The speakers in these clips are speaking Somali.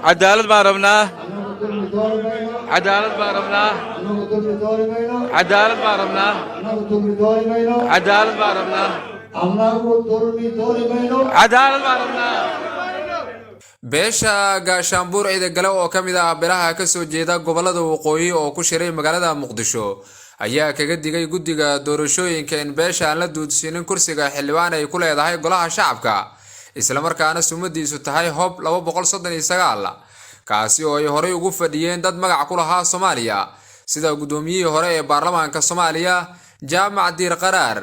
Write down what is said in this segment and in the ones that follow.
عدالة ما ربنا عدالة ما ربنا عدالة ما ربنا عدالة ما ربنا عدالة ما ربنا beesha gaashaanbuur ciidagale oo ka mid ah beelaha ka soo jeeda gobolada waqooyi oo ku shiray magaalada muqdisho ayaa kaga digay guddiga doorashooyinka in beesha aan la duudsiinin kursiga xildhibaan ay ku leedahay golaha shacabka isla markaana sumadiisu tahay hob 239 kaasi oo ay horey ugu fadhiyeen dad magac ku lahaa Soomaaliya sida gudoomiyihii hore ee baarlamaanka Soomaaliya Jaamac Diir Qaraar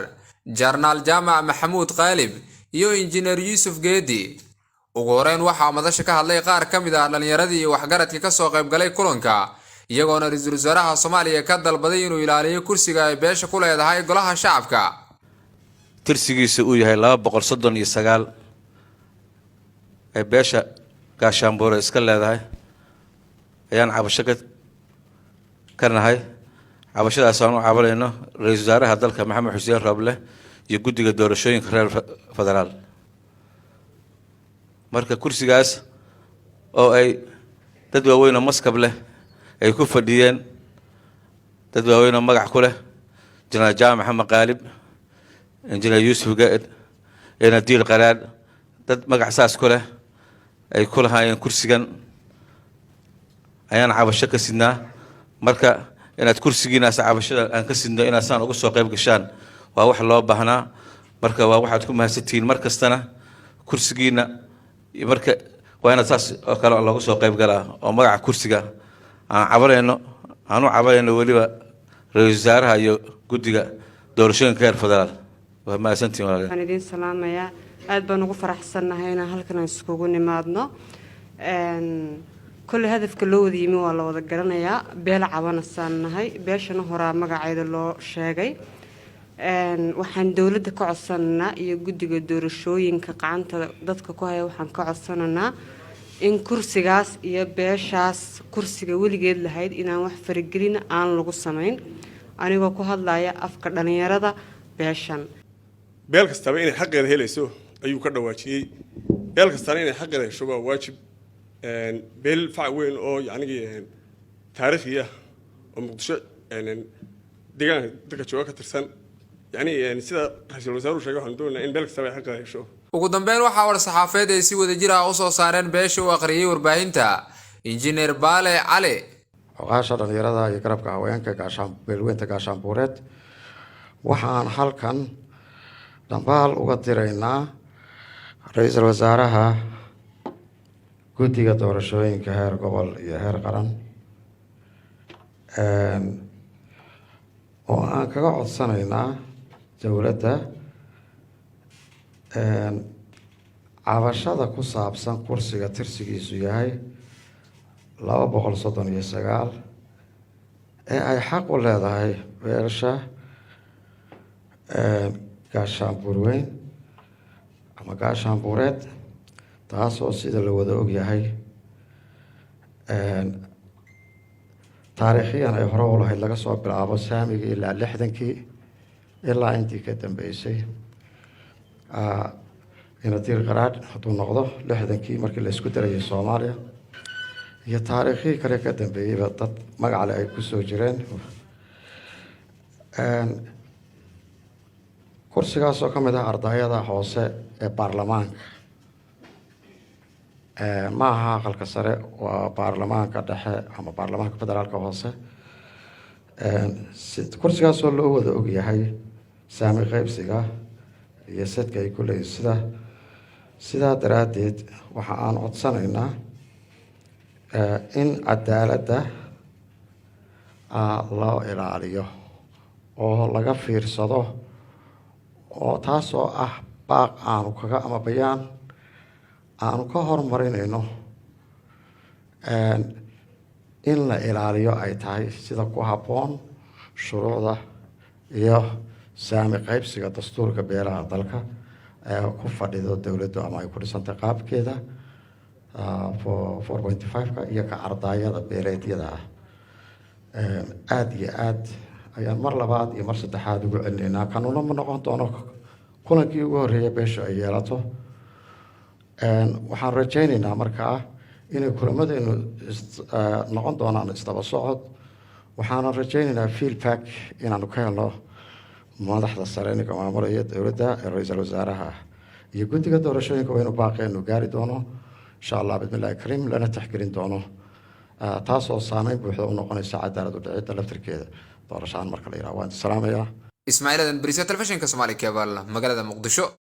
Jarnaal Jaamac Maxamuud Qaalib iyo injineer Yuusuf Geedi ugu horeen waxaa madasha ka hadlay qaar ka mid ah dhalinyaradii waxgaradka ka soo qayb galay kulanka iyagoona ra'iisul wasaaraha Soomaaliya ka dalbaday inuu ilaaliyo kursiga ay beesha ku leedahay golaha shacabka tirsigiisu uu yahay 239 ee beesha gaashaanbuur iska leedahay ayaan cabasho ka nahay cabashadaas aan u cabanayno ra'iisul wasaaraha dalka Maxamed Xuseen Roble iyo guddiga doorashooyinka reer federaal marka kursigaas oo ay dad waaweyn oo maskab leh ay ku fadhiyeen dad waaweyn oo magac ku leh Janaaal Jaamac Maxamed Qaalib injineer Yuusuf Geed Diir Qaraar dad magac saas ku leh ay ku lahaayeen kursigan ayaan cabasho ka sidnaa marka inaad kursigiinaas cabashada aan ka sidno inaad saan uga soo qayb gashaan waa wax loo baahnaa marka waa waxaad ku mahadsantihiin markastana kursigiina marka waa inaad saas oo kale looga soo qayb galaa oo magaca kursiga aan cabanayno weliba ra'iisul wasaaraha iyo guddiga doorashooyinka reer federaal waa mahadsantihiin waxaan idin salaamayaa aad baan ugu faraxsanahay inaan halkan iskugu nimaadno كل هدف كله ذي مو والله وذا قرنايا بيل عوانا صانهاي بيشنا هرا مقعد الله شاقي وحن دولة كعصنا يجود يقدر شوين كقعنت ضدك كوها وحن كعصنا إن كرسي جاس يبيشاس كرسي جوول جد لهيد إن واحد فرجرين عن لقصمين أنا وكوها الله يا أفكر أنا يرضى بيشان بيل كستبين حق هذا ليسو أيو كذا واجي بيل كستبين حق هذا شو واجب بيل فعوين أو يعني تاريخية ومقدسة يعني دقة شو كترسن يعني سيدا رئيس الوزراء وشجعوا عندنا إن بيل كستبين حق هذا شو ugu dambeyn waxa war saxaafeed ay si wada jir ah u soo saareen beesha uu aqriyay warbaahinta injineer Baale Cali oqaasha dhalinyarada iyo garabka haweenka beelweynta gaashaanbuureed waxaan halkan dambaal uga diraynaa ra'iisul wasaaraha guddiga doorashooyinka heer gobol iyo heer qaran oo aan kaga codsanaynaa dowladda cabashada ku saabsan kursiga tirsigiisu yahay 239 ee ay xaq u leedahay beesha gaashaanbuur weyn ama gaashaanbuureed taasoo sida la wada og yahay taariikhiyan ay hore u lahayd laga soo bilaabo saamigii ilaa 60kii ilaa intii ka dambeysay ina Diir Qaraar hadduu noqdo 60kii markii la isku darayay Soomaaliya iyo taariikhii kale ka dambeeyayba dad magac leh ay ku soo jireen kursigaas oo ka mid ah ardayda hoose ee baarlamaanka ma aha aqalka sare waa baarlamaanka dhexe ama baarlamaanka federaalka hoose kursigaas oo loo wada og yahay saami qaybsiga iyo sadka ay ku leeyihiin sidaa daraaddeed waxa aan codsanaynaa in cadaaladda loo ilaaliyo oo laga fiirsado oo taasoo ah baaq aanu kaga ama bayaan aanu ka hormarinayno in la ilaaliyo ay tahay sida ku habboon shuruucda iyo saami qaybsiga dastuurka beelaha dalka ee ku fadhido dowladdu ama ay ku dhisantay qaabkeeda 4.5ka iyo ka ardayada beeleedyada ah aad iyo aad ayaan mar labaad iyo mar saddexaad ugu celinaynaa kanuna ma noqon doono kulankii ugu horreeyay beesha ay yeelato waxaan rajaynaynaa markaa inay kulamadaynu noqon doonaan isdaba socod. waxaana rajaynaynaa feedback inaanu ka helno madaxda sare ninka maamulaya dowladda ra-iisul wasaaraha iyo guddiga doorashooyinka waynu baaqeenu gaari doono insha allah bismillahi kariim lana tixgelin doono taasoo saameyn buuxda u noqonaysa cadaalad u dhicidda laftirkeeda doorashaan marka la yidhaha waan salaamayaa ismaaciil aadan bariisa telefishinka Soomaali Cable magaalada Muqdisho.